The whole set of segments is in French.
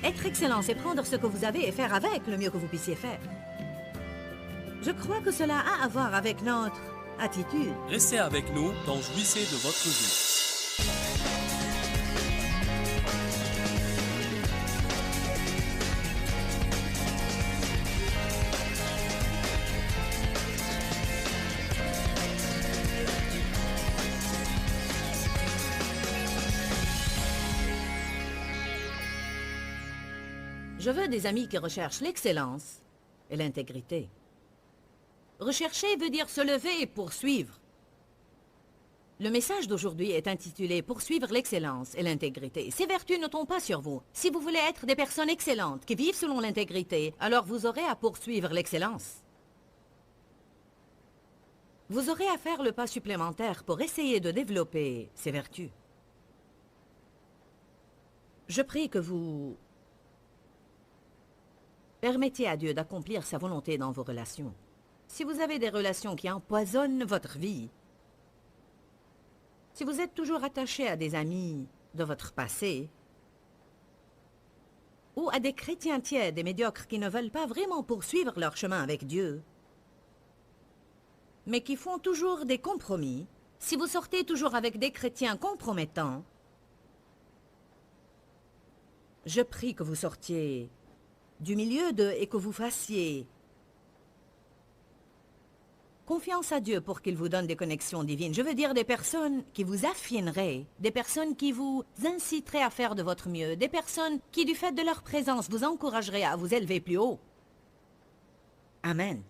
Être excellent, c'est prendre ce que vous avez et faire avec le mieux que vous puissiez faire. Je crois que cela a à voir avec notre attitude. Restez avec nous dans Jouissez de votre vie. Je veux des amis qui recherchent l'excellence et l'intégrité. Rechercher veut dire se lever et poursuivre. Le message d'aujourd'hui est intitulé « Poursuivre l'excellence et l'intégrité ». Ces vertus ne tombent pas sur vous. Si vous voulez être des personnes excellentes qui vivent selon l'intégrité, alors vous aurez à poursuivre l'excellence. Vous aurez à faire le pas supplémentaire pour essayer de développer ces vertus. Je prie que vous permettiez à Dieu d'accomplir sa volonté dans vos relations. Si vous avez des relations qui empoisonnent votre vie, si vous êtes toujours attaché à des amis de votre passé, ou à des chrétiens tièdes et médiocres qui ne veulent pas vraiment poursuivre leur chemin avec Dieu, mais qui font toujours des compromis, si vous sortez toujours avec des chrétiens compromettants, je prie que vous sortiez du milieu d'eux et que vous fassiez confiance à Dieu pour qu'il vous donne des connexions divines. Je veux dire des personnes qui vous affineraient, des personnes qui vous inciteraient à faire de votre mieux, des personnes qui, du fait de leur présence, vous encourageraient à vous élever plus haut. Amen.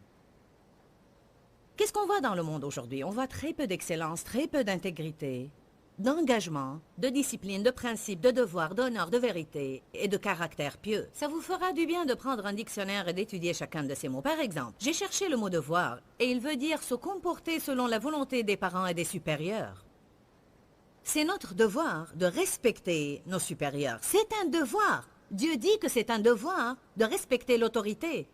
Qu'est-ce qu'on voit dans le monde aujourd'hui? On voit très peu d'excellence, très peu d'intégrité, d'engagement, de discipline, de principe, de devoir, d'honneur, de vérité et de caractère pieux. Ça vous fera du bien de prendre un dictionnaire et d'étudier chacun de ces mots. Par exemple, j'ai cherché le mot devoir et il veut dire se comporter selon la volonté des parents et des supérieurs. C'est notre devoir de respecter nos supérieurs. C'est un devoir. Dieu dit que c'est un devoir de respecter l'autorité.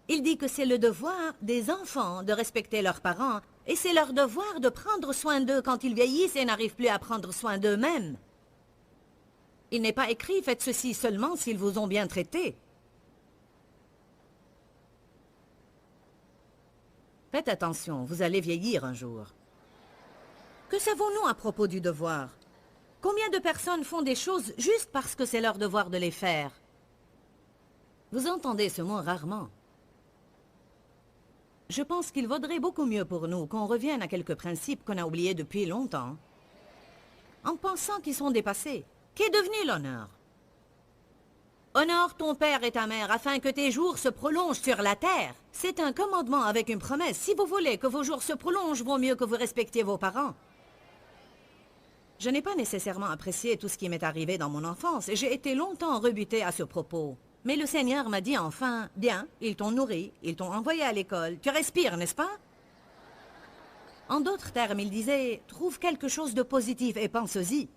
Il dit que c'est le devoir des enfants de respecter leurs parents et c'est leur devoir de prendre soin d'eux quand ils vieillissent et n'arrivent plus à prendre soin d'eux-mêmes. Il n'est pas écrit « Faites ceci seulement s'ils vous ont bien traité ». Faites attention, vous allez vieillir un jour. Que savons-nous à propos du devoir? Combien de personnes font des choses juste parce que c'est leur devoir de les faire? Vous entendez ce mot rarement. Je pense qu'il vaudrait beaucoup mieux pour nous qu'on revienne à quelques principes qu'on a oubliés depuis longtemps, en pensant qu'ils sont dépassés. Qu'est devenu l'honneur? Honore ton père et ta mère afin que tes jours se prolongent sur la terre. C'est un commandement avec une promesse. Si vous voulez que vos jours se prolongent, vaut mieux que vous respectiez vos parents. Je n'ai pas nécessairement apprécié tout ce qui m'est arrivé dans mon enfance et j'ai été longtemps rebutée à ce propos. Mais le Seigneur m'a dit enfin, bien, ils t'ont nourri, ils t'ont envoyé à l'école, tu respires, n'est-ce pas? En d'autres termes, il disait, trouve quelque chose de positif et pense-y.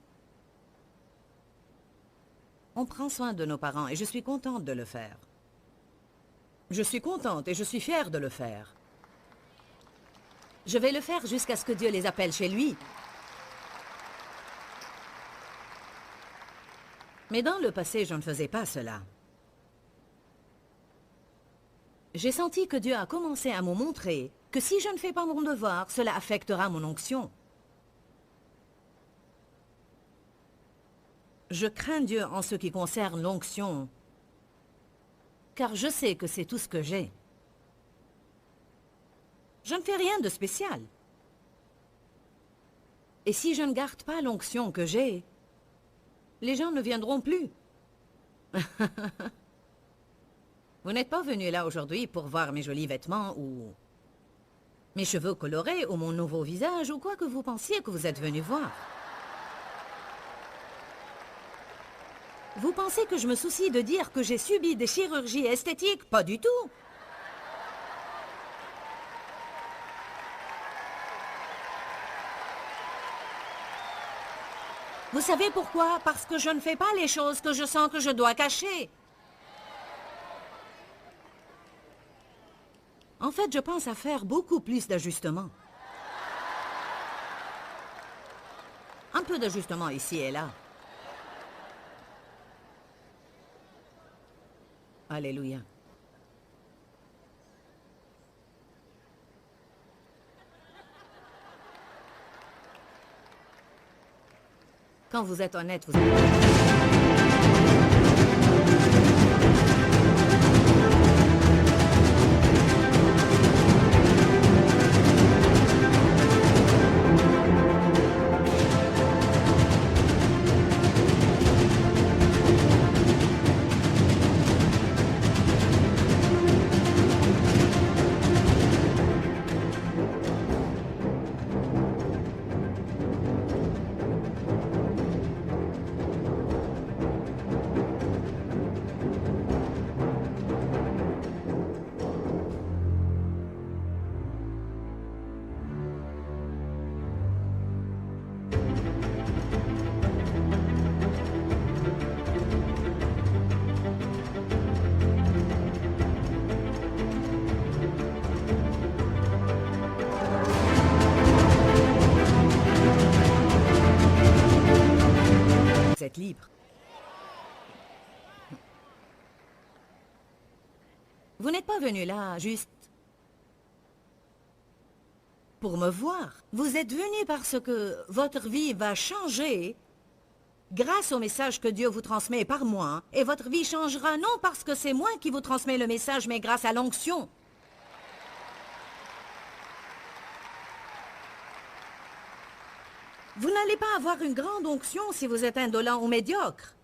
On prend soin de nos parents et je suis contente de le faire. Je suis contente et je suis fière de le faire. Je vais le faire jusqu'à ce que Dieu les appelle chez lui. Mais dans le passé, je ne faisais pas cela. J'ai senti que Dieu a commencé à me montrer que si je ne fais pas mon devoir, cela affectera mon onction. Je crains Dieu en ce qui concerne l'onction, car je sais que c'est tout ce que j'ai. Je ne fais rien de spécial. Et si je ne garde pas l'onction que j'ai, les gens ne viendront plus. Vous n'êtes pas venu là aujourd'hui pour voir mes jolis vêtements ou mes cheveux colorés ou mon nouveau visage ou quoi que vous pensiez que vous êtes venu voir. Vous pensez que je me soucie de dire que j'ai subi des chirurgies esthétiques? Pas du tout. Vous savez pourquoi? Parce que je ne fais pas les choses que je sens que je dois cacher. En fait, je pense à faire beaucoup plus d'ajustements. Un peu d'ajustements ici et là. Alléluia. Quand vous êtes honnête, vous êtes... Vous êtes libre. Vous n'êtes pas venu là juste pour me voir. Vous êtes venu parce que votre vie va changer grâce au message que Dieu vous transmet par moi. Et votre vie changera non parce que c'est moi qui vous transmets le message, mais grâce à l'onction. Vous n'allez pas avoir une grande onction si vous êtes indolent ou médiocre.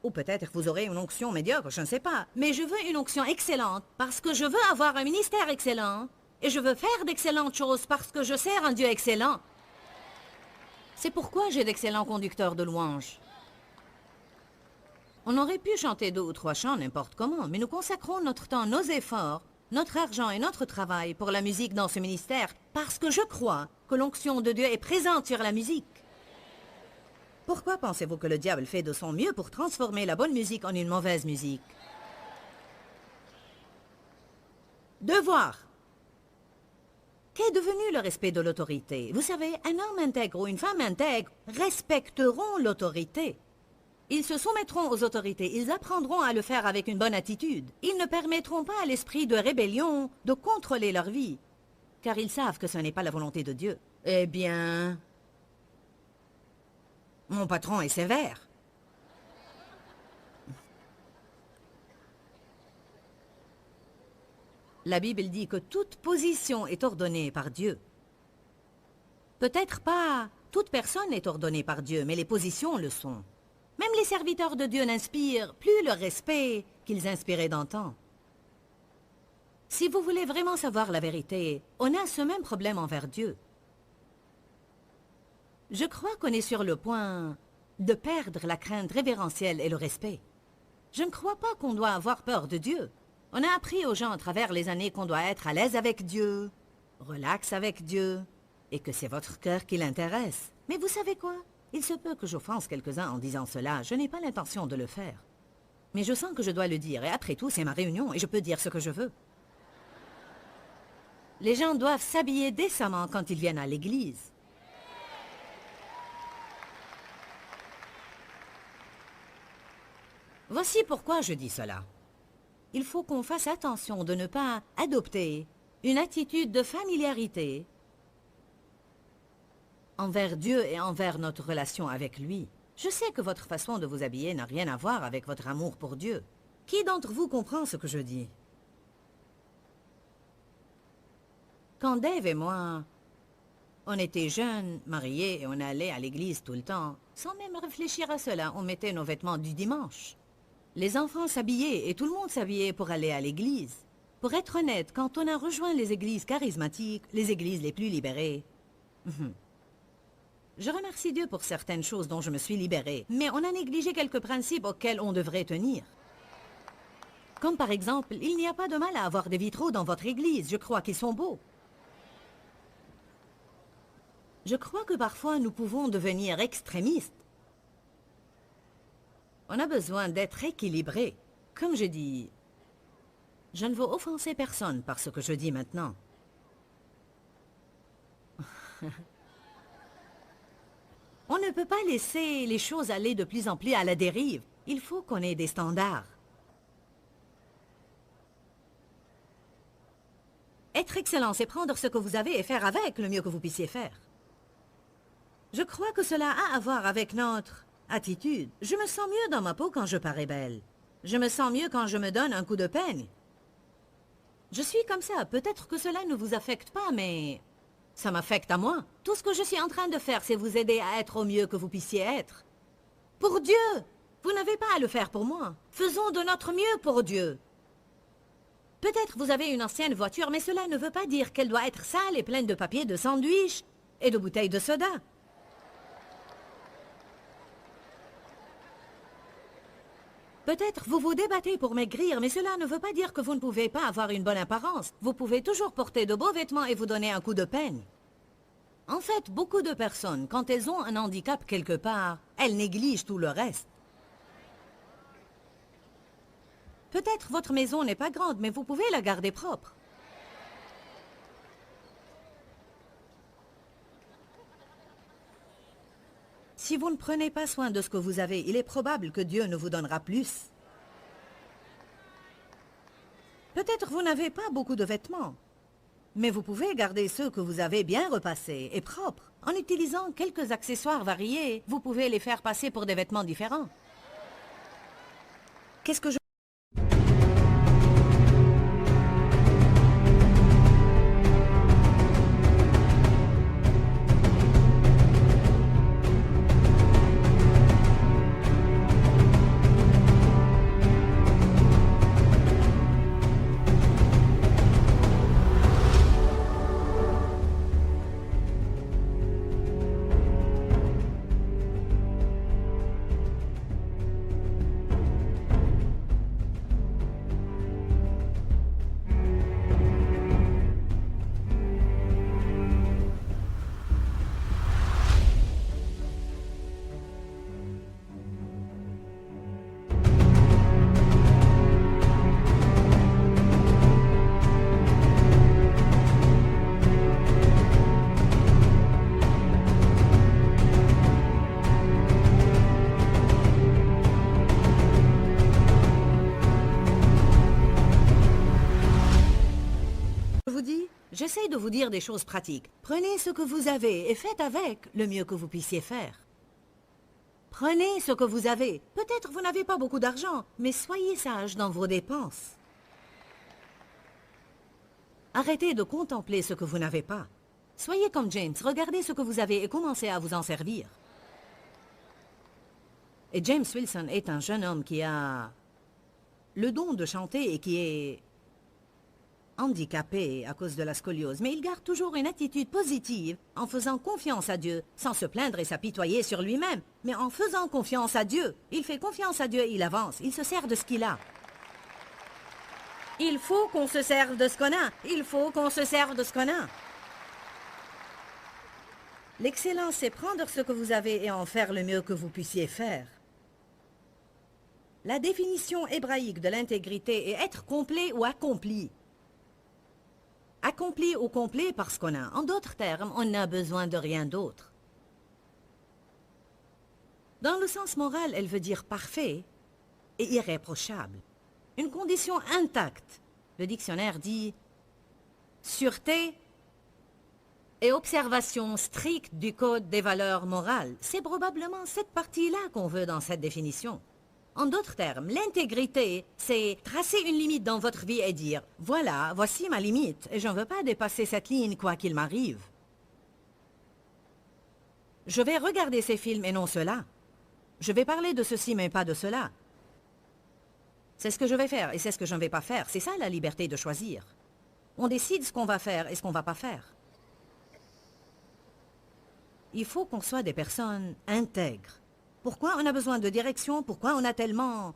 Ou peut-être vous aurez une onction médiocre, je ne sais pas. Mais je veux une onction excellente parce que je veux avoir un ministère excellent. Et je veux faire d'excellentes choses parce que je sers un Dieu excellent. C'est pourquoi j'ai d'excellents conducteurs de louanges. On aurait pu chanter 2 ou 3 chants n'importe comment, mais nous consacrons notre temps, nos efforts, notre argent et notre travail pour la musique dans ce ministère parce que je crois que l'onction de Dieu est présente sur la musique. Pourquoi pensez-vous que le diable fait de son mieux pour transformer la bonne musique en une mauvaise musique? Devoir. Qu'est devenu le respect de l'autorité? Vous savez, un homme intègre ou une femme intègre respecteront l'autorité. Ils se soumettront aux autorités, ils apprendront à le faire avec une bonne attitude. Ils ne permettront pas à l'esprit de rébellion de contrôler leur vie, car ils savent que ce n'est pas la volonté de Dieu. Eh bien, mon patron est sévère. La Bible dit que toute position est ordonnée par Dieu. Peut-être pas toute personne est ordonnée par Dieu, mais les positions le sont. Même les serviteurs de Dieu n'inspirent plus le respect qu'ils inspiraient d'antan. Si vous voulez vraiment savoir la vérité, on a ce même problème envers Dieu. Je crois qu'on est sur le point de perdre la crainte révérentielle et le respect. Je ne crois pas qu'on doit avoir peur de Dieu. On a appris aux gens à travers les années qu'on doit être à l'aise avec Dieu, relax avec Dieu, et que c'est votre cœur qui l'intéresse. Mais vous savez quoi? Il se peut que j'offense quelques-uns en disant cela. Je n'ai pas l'intention de le faire. Mais je sens que je dois le dire, et après tout, c'est ma réunion, et je peux dire ce que je veux. Les gens doivent s'habiller décemment quand ils viennent à l'église. Voici pourquoi je dis cela. Il faut qu'on fasse attention de ne pas adopter une attitude de familiarité envers Dieu et envers notre relation avec lui. Je sais que votre façon de vous habiller n'a rien à voir avec votre amour pour Dieu. Qui d'entre vous comprend ce que je dis? Quand Dave et moi, on était jeunes, mariés, et on allait à l'église tout le temps, sans même réfléchir à cela, on mettait nos vêtements du dimanche. Les enfants s'habillaient et tout le monde s'habillait pour aller à l'église. Pour être honnête, quand on a rejoint les églises charismatiques, les églises les plus libérées, je remercie Dieu pour certaines choses dont je me suis libérée, mais on a négligé quelques principes auxquels on devrait tenir. Comme par exemple, il n'y a pas de mal à avoir des vitraux dans votre église, je crois qu'ils sont beaux. Je crois que parfois nous pouvons devenir extrémistes. On a besoin d'être équilibré. Comme je dis, je ne veux offenser personne par ce que je dis maintenant. On ne peut pas laisser les choses aller de plus en plus à la dérive. Il faut qu'on ait des standards. Être excellent, c'est prendre ce que vous avez et faire avec le mieux que vous puissiez faire. Je crois que cela a à voir avec notre attitude. Je me sens mieux dans ma peau quand je parais belle. Je me sens mieux quand je me donne un coup de peigne. Je suis comme ça. Peut-être que cela ne vous affecte pas, mais ça m'affecte à moi. Tout ce que je suis en train de faire, c'est vous aider à être au mieux que vous puissiez être. Pour Dieu! Vous n'avez pas à le faire pour moi. Faisons de notre mieux pour Dieu. Peut-être vous avez une ancienne voiture, mais cela ne veut pas dire qu'elle doit être sale et pleine de papier de sandwich et de bouteilles de soda. Peut-être vous vous débattez pour maigrir, mais cela ne veut pas dire que vous ne pouvez pas avoir une bonne apparence. Vous pouvez toujours porter de beaux vêtements et vous donner un coup de peigne. En fait, beaucoup de personnes, quand elles ont un handicap quelque part, elles négligent tout le reste. Peut-être votre maison n'est pas grande, mais vous pouvez la garder propre. Si vous ne prenez pas soin de ce que vous avez, il est probable que Dieu ne vous donnera plus. Peut-être vous n'avez pas beaucoup de vêtements, mais vous pouvez garder ceux que vous avez bien repassés et propres. En utilisant quelques accessoires variés, vous pouvez les faire passer pour des vêtements différents. Qu'est-ce que je... vous dis, j'essaie de vous dire des choses pratiques. Prenez ce que vous avez et faites avec le mieux que vous puissiez faire. Prenez ce que vous avez. Peut-être vous n'avez pas beaucoup d'argent, mais soyez sage dans vos dépenses. Arrêtez de contempler ce que vous n'avez pas. Soyez comme James, regardez ce que vous avez et commencez à vous en servir. Et James Wilson est un jeune homme qui a le don de chanter et qui est handicapé à cause de la scoliose, mais il garde toujours une attitude positive en faisant confiance à Dieu, sans se plaindre et s'apitoyer sur lui-même, mais en faisant confiance à Dieu. Il fait confiance à Dieu et il avance, il se sert de ce qu'il a. Il faut qu'on se serve de ce qu'on a, il faut qu'on se serve de ce qu'on a. L'excellence, c'est prendre ce que vous avez et en faire le mieux que vous puissiez faire. La définition hébraïque de l'intégrité est être complet ou accompli. Accompli ou complet parce qu'on a. En d'autres termes, on n'a besoin de rien d'autre. Dans le sens moral, elle veut dire parfait et irréprochable. Une condition intacte. Le dictionnaire dit sûreté et observation stricte du code des valeurs morales. C'est probablement cette partie-là qu'on veut dans cette définition. En d'autres termes, l'intégrité, c'est tracer une limite dans votre vie et dire « Voilà, voici ma limite, et je ne veux pas dépasser cette ligne quoi qu'il m'arrive. » Je vais regarder ces films et non cela. Je vais parler de ceci mais pas de cela. C'est ce que je vais faire et c'est ce que je ne vais pas faire. C'est ça la liberté de choisir. On décide ce qu'on va faire et ce qu'on ne va pas faire. Il faut qu'on soit des personnes intègres. Pourquoi on a besoin de direction? Pourquoi on a tellement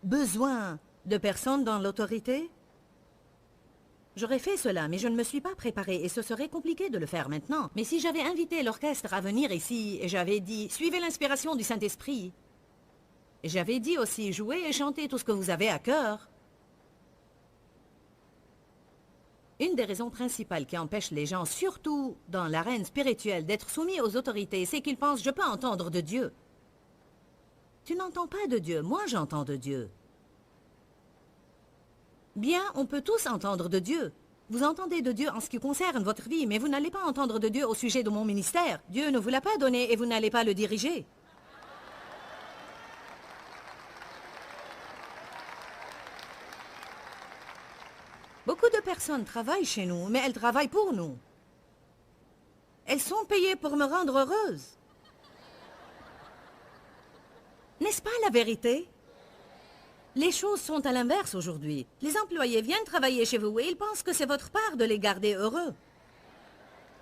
besoin de personnes dans l'autorité? J'aurais fait cela, mais je ne me suis pas préparée et ce serait compliqué de le faire maintenant. Mais si j'avais invité l'orchestre à venir ici et j'avais dit « Suivez l'inspiration du Saint-Esprit », et j'avais dit aussi « Jouez et chantez tout ce que vous avez à cœur », une des raisons principales qui empêchent les gens, surtout dans l'arène spirituelle, d'être soumis aux autorités, c'est qu'ils pensent « Je peux entendre de Dieu ». Tu n'entends pas de Dieu, moi j'entends de Dieu. Bien, on peut tous entendre de Dieu, Vous entendez de Dieu en ce qui concerne votre vie, mais vous n'allez pas entendre de Dieu au sujet de mon ministère. Dieu ne vous l'a pas donné et vous n'allez pas le diriger. Beaucoup de personnes travaillent chez nous, mais elles travaillent pour nous. Elles sont payées pour me rendre heureuse. N'est-ce pas la vérité? Les choses sont à l'inverse aujourd'hui. Les employés viennent travailler chez vous et ils pensent que c'est votre part de les garder heureux.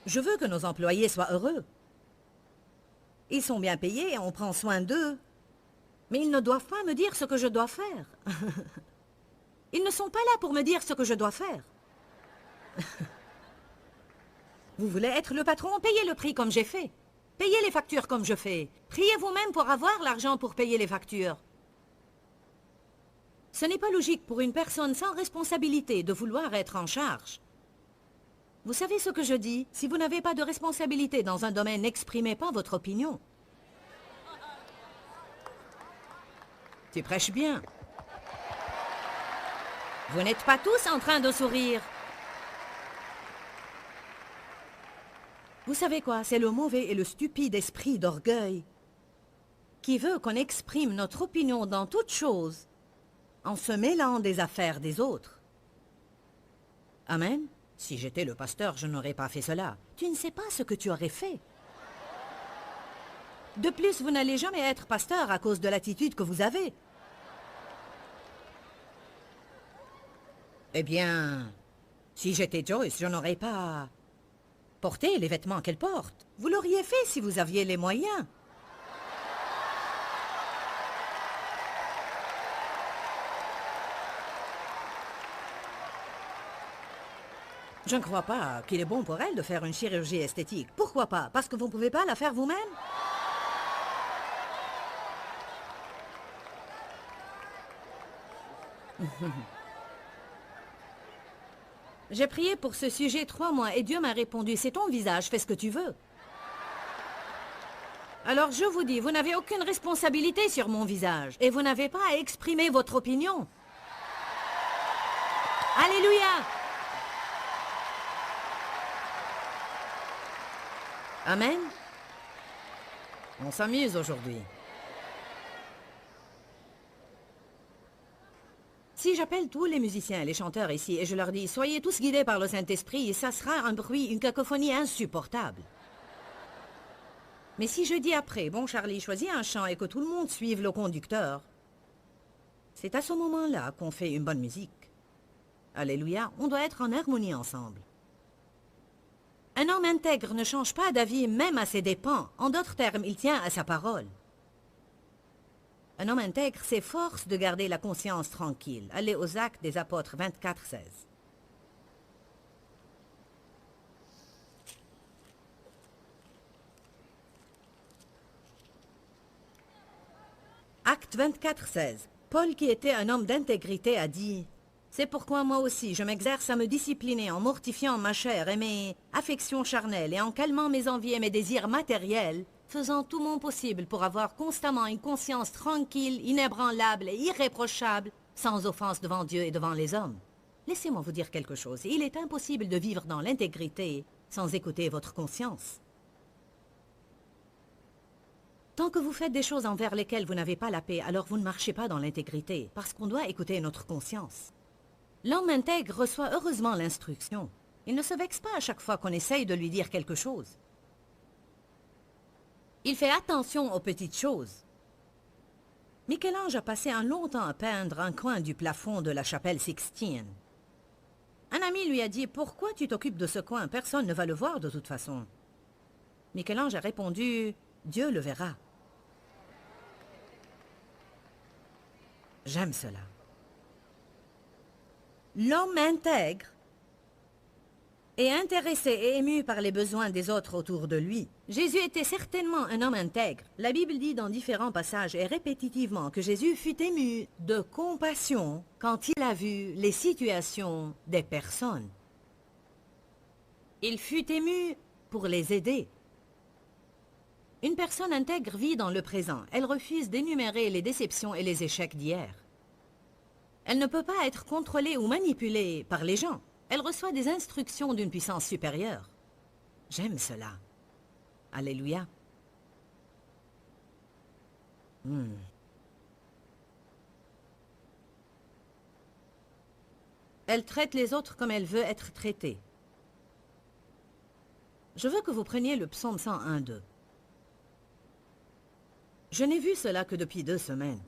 Je veux que nos employés soient heureux. Ils sont bien payés et on prend soin d'eux. Mais ils ne doivent pas me dire ce que je dois faire. Ils ne sont pas là pour me dire ce que je dois faire. Vous voulez être le patron? Payez le prix comme j'ai fait. Payez les factures comme je fais. Priez vous-même pour avoir l'argent pour payer les factures. Ce n'est pas logique pour une personne sans responsabilité de vouloir être en charge. Vous savez ce que je dis? Si vous n'avez pas de responsabilité dans un domaine, n'exprimez pas votre opinion. Tu prêches bien. Vous n'êtes pas tous en train de sourire. Vous savez quoi? C'est le mauvais et le stupide esprit d'orgueil qui veut qu'on exprime notre opinion dans toute chose en se mêlant des affaires des autres. Amen. Si j'étais le pasteur, je n'aurais pas fait cela. Tu ne sais pas ce que tu aurais fait. De plus, vous n'allez jamais être pasteur à cause de l'attitude que vous avez. Eh bien, si j'étais Joyce, je n'aurais pas porté les vêtements qu'elle porte. Vous l'auriez fait si vous aviez les moyens. Je ne crois pas qu'il est bon pour elle de faire une chirurgie esthétique. Pourquoi pas? Parce que vous ne pouvez pas la faire vous-même? J'ai prié pour ce sujet 3 mois et Dieu m'a répondu, c'est ton visage, fais ce que tu veux. Alors je vous dis, vous n'avez aucune responsabilité sur mon visage et vous n'avez pas à exprimer votre opinion. Alléluia! Amen. On s'amuse aujourd'hui. Si j'appelle tous les musiciens et les chanteurs ici et je leur dis « Soyez tous guidés par le Saint-Esprit », ça sera un bruit, une cacophonie insupportable. Mais si je dis après « Bon Charlie, choisis un chant et que tout le monde suive le conducteur », c'est à ce moment-là qu'on fait une bonne musique. Alléluia, on doit être en harmonie ensemble. Un homme intègre ne change pas d'avis même à ses dépens. En d'autres termes, il tient à sa parole. Un homme intègre s'efforce de garder la conscience tranquille. Allez aux Actes des Apôtres 24, 16. Acte 24, 16. Paul, qui était un homme d'intégrité, a dit « C'est pourquoi moi aussi je m'exerce à me discipliner en mortifiant ma chair et mes affections charnelles et en calmant mes envies et mes désirs matériels, faisant tout mon possible pour avoir constamment une conscience tranquille, inébranlable et irréprochable, sans offense devant Dieu et devant les hommes. Laissez-moi vous dire quelque chose. Il est impossible de vivre dans l'intégrité sans écouter votre conscience. Tant que vous faites des choses envers lesquelles vous n'avez pas la paix, alors vous ne marchez pas dans l'intégrité, parce qu'on doit écouter notre conscience. L'homme intègre reçoit heureusement l'instruction. Il ne se vexe pas à chaque fois qu'on essaye de lui dire quelque chose. Il fait attention aux petites choses. Michel-Ange a passé un long temps à peindre un coin du plafond de la chapelle Sixtine. Un ami lui a dit « Pourquoi tu t'occupes de ce coin? Personne ne va le voir de toute façon. » Michel-Ange a répondu « Dieu le verra. » J'aime cela. L'homme intègre est intéressé et ému par les besoins des autres autour de lui. Jésus était certainement un homme intègre. La Bible dit dans différents passages et répétitivement que Jésus fut ému de compassion quand il a vu les situations des personnes. Il fut ému pour les aider. Une personne intègre vit dans le présent. Elle refuse d'énumérer les déceptions et les échecs d'hier. Elle ne peut pas être contrôlée ou manipulée par les gens. Elle reçoit des instructions d'une puissance supérieure. J'aime cela. Alléluia. Elle traite les autres comme elle veut être traitée. Je veux que vous preniez le psaume 101:2. Je n'ai vu cela que depuis 2 semaines.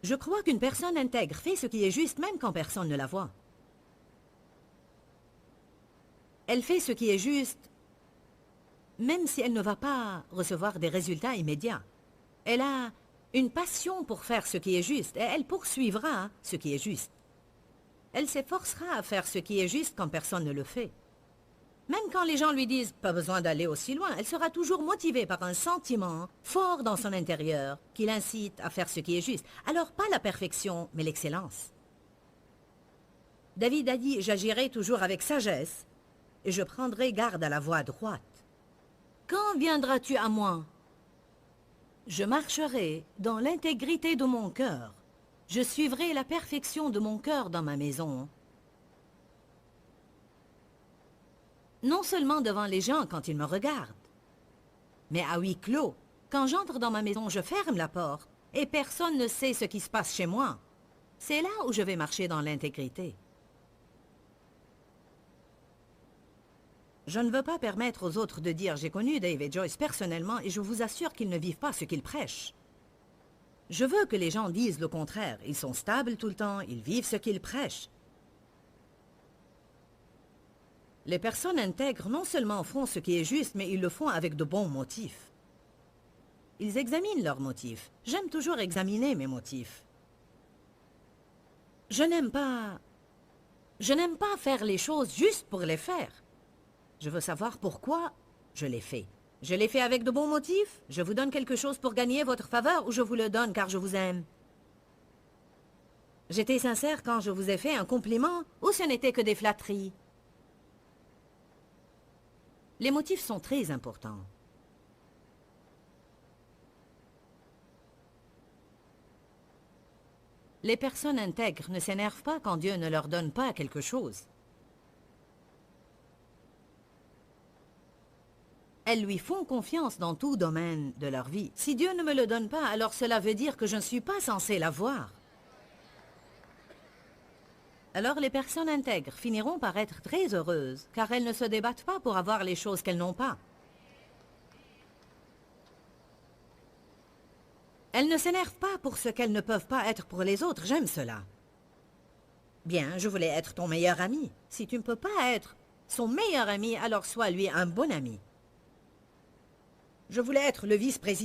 Je crois qu'une personne intègre fait ce qui est juste même quand personne ne la voit. Elle fait ce qui est juste même si elle ne va pas recevoir des résultats immédiats. Elle a une passion pour faire ce qui est juste et elle poursuivra ce qui est juste. Elle s'efforcera à faire ce qui est juste quand personne ne le fait. Même quand les gens lui disent « pas besoin d'aller aussi loin », elle sera toujours motivée par un sentiment fort dans son intérieur qui l'incite à faire ce qui est juste. Alors pas la perfection, mais l'excellence. David a dit « j'agirai toujours avec sagesse et je prendrai garde à la voie droite. Quand viendras-tu à moi? Je marcherai dans l'intégrité de mon cœur. Je suivrai la perfection de mon cœur dans ma maison. » Non seulement devant les gens quand ils me regardent, mais à huis clos. Quand j'entre dans ma maison, je ferme la porte et personne ne sait ce qui se passe chez moi. C'est là où je vais marcher dans l'intégrité. Je ne veux pas permettre aux autres de dire « j'ai connu Dave et Joyce personnellement et je vous assure qu'ils ne vivent pas ce qu'ils prêchent ». Je veux que les gens disent le contraire. Ils sont stables tout le temps, ils vivent ce qu'ils prêchent. Les personnes intègres non seulement font ce qui est juste, mais ils le font avec de bons motifs. Ils examinent leurs motifs. J'aime toujours examiner mes motifs. Je n'aime pas faire les choses juste pour les faire. Je veux savoir pourquoi je les fais. Je les fais avec de bons motifs? Je vous donne quelque chose pour gagner votre faveur ou je vous le donne car je vous aime? J'étais sincère quand je vous ai fait un compliment ou ce n'était que des flatteries? Les motifs sont très importants. Les personnes intègres ne s'énervent pas quand Dieu ne leur donne pas quelque chose. Elles lui font confiance dans tout domaine de leur vie. Si Dieu ne me le donne pas, alors cela veut dire que je ne suis pas censé l'avoir. Alors les personnes intègres finiront par être très heureuses, car elles ne se débattent pas pour avoir les choses qu'elles n'ont pas. Elles ne s'énervent pas pour ce qu'elles ne peuvent pas être pour les autres, j'aime cela. Bien, je voulais être ton meilleur ami. Si tu ne peux pas être son meilleur ami, alors sois lui un bon ami. Je voulais être le vice-président.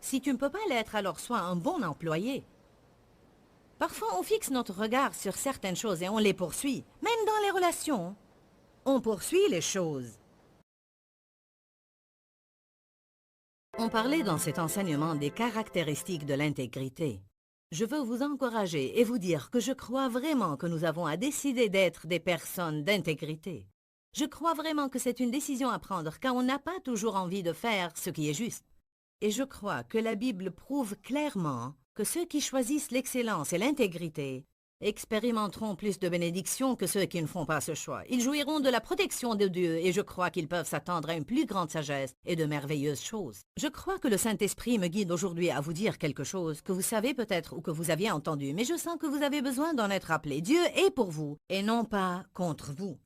Si tu ne peux pas l'être, alors sois un bon employé. Parfois, on fixe notre regard sur certaines choses et on les poursuit. Même dans les relations, on poursuit les choses. On parlait dans cet enseignement des caractéristiques de l'intégrité. Je veux vous encourager et vous dire que je crois vraiment que nous avons à décider d'être des personnes d'intégrité. Je crois vraiment que c'est une décision à prendre car on n'a pas toujours envie de faire ce qui est juste. Et je crois que la Bible prouve clairement que ceux qui choisissent l'excellence et l'intégrité expérimenteront plus de bénédictions que ceux qui ne font pas ce choix. Ils jouiront de la protection de Dieu et je crois qu'ils peuvent s'attendre à une plus grande sagesse et de merveilleuses choses. Je crois que le Saint-Esprit me guide aujourd'hui à vous dire quelque chose que vous savez peut-être ou que vous aviez entendu, mais je sens que vous avez besoin d'en être rappelé. Dieu est pour vous et non pas contre vous.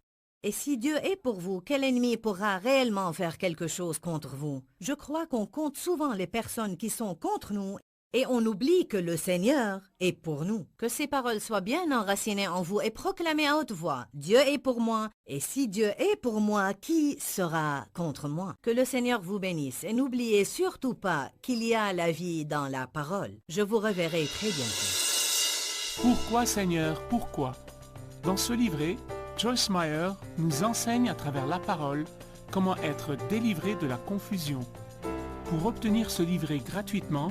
Et si Dieu est pour vous, quel ennemi pourra réellement faire quelque chose contre vous? Je crois qu'on compte souvent les personnes qui sont contre nous et on oublie que le Seigneur est pour nous. Que ces paroles soient bien enracinées en vous et proclamées à haute voix. Dieu est pour moi, et si Dieu est pour moi, qui sera contre moi? Que le Seigneur vous bénisse et n'oubliez surtout pas qu'il y a la vie dans la parole. Je vous reverrai très bientôt. Pourquoi Seigneur, pourquoi? Dans ce livret, Joyce Meyer nous enseigne à travers la parole comment être délivré de la confusion. Pour obtenir ce livret gratuitement,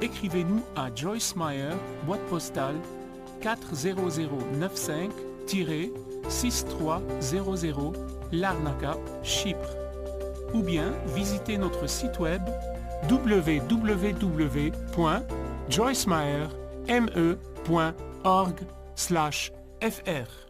écrivez-nous à Joyce Meyer, boîte postale 40095-6300 Larnaca, Chypre. Ou bien visitez notre site web www.joycemeyer.org/fr.